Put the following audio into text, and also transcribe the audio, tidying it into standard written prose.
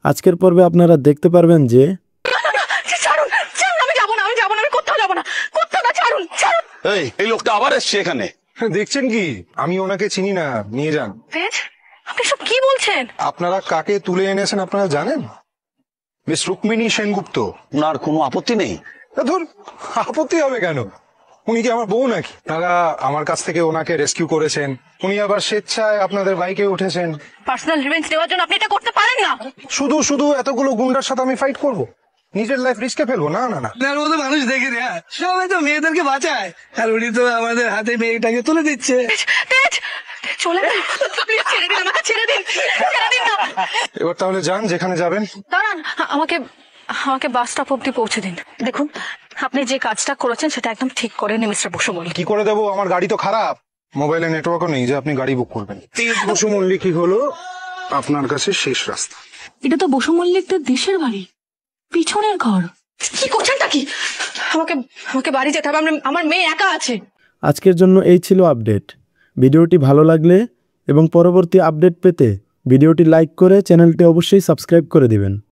আজকের পর্বে আপনারা দেখতে পারবেন যে এই লোকটা আবার এসছে এখানে। দেখছেন কি, আমি ওনাকে চিনি না, নিয়ে যান। আপনি সব কি বলছেন? আপনারা কাকে তুলে এনেছেন আপনারা জানেন? মিস রুক্মিণী সেনগুপ্ত। ওনার কোনো আপত্তি নেই? ধর, আপত্তি হবে কেন? উনি কি আমার বউ নাকি? তারা আমার কাছ থেকে ওনাকে রেস্কিউ করেছেন, উনি আবার স্বেচ্ছায় আপনাদের বাইকে উঠেছেন। পার্সোনাল রিভেঞ্জ নেওয়ার জন্য আপনি এটা করতে পারেন না। শুধু শুধু এতগুলো গুন্ডার সাথে আমি ফাইট করব? নিজের লাইফ রিস্কে ফেলবো? না না না। আপনার মতো মানুষ দেখিনি, হ্যাঁ, সবাই তো মেয়েদেরকে বাঁচায়, আর উনি তো আমাদের হাতে মেয়েটাকে তুলে দিচ্ছে। চলে ছেড়ে দিন, আমাকে ছেড়ে দিন, ছেড়ে দিন না। এবার তাহলে যান যেখানে যাবেন। দাঁড়ান, আমাকে বাস স্টপ অব্দি পৌঁছে দিন। দেখুন, আপনি যে কাজটা করেছেন সেটা একদম ঠিক করেন মিস্টার বসু মল্লিক। কি করে দেবো? আমার গাড়ি তো খারাপ, মোবাইলে নেটওয়ার্কও নেই যে আপনি গাড়ি বুক করবেন। বসু মল্লিকই হলো আপনার কাছে শেষ রাস্তা। এটা তো বসু মল্লিকদের দেশের বাড়ি, পিছনের ঘর। কি করছেনটা কি? আমাকে বাড়ি যেতে হবে, আমার মেয়ে একা আছে। আজকের জন্য এই ছিল আপডেট। ভিডিওটি ভালো লাগলে এবং পরবর্তী আপডেট পেতে ভিডিওটি লাইক করে চ্যানেলটি অবশ্যই সাবস্ক্রাইব করে দিবেন।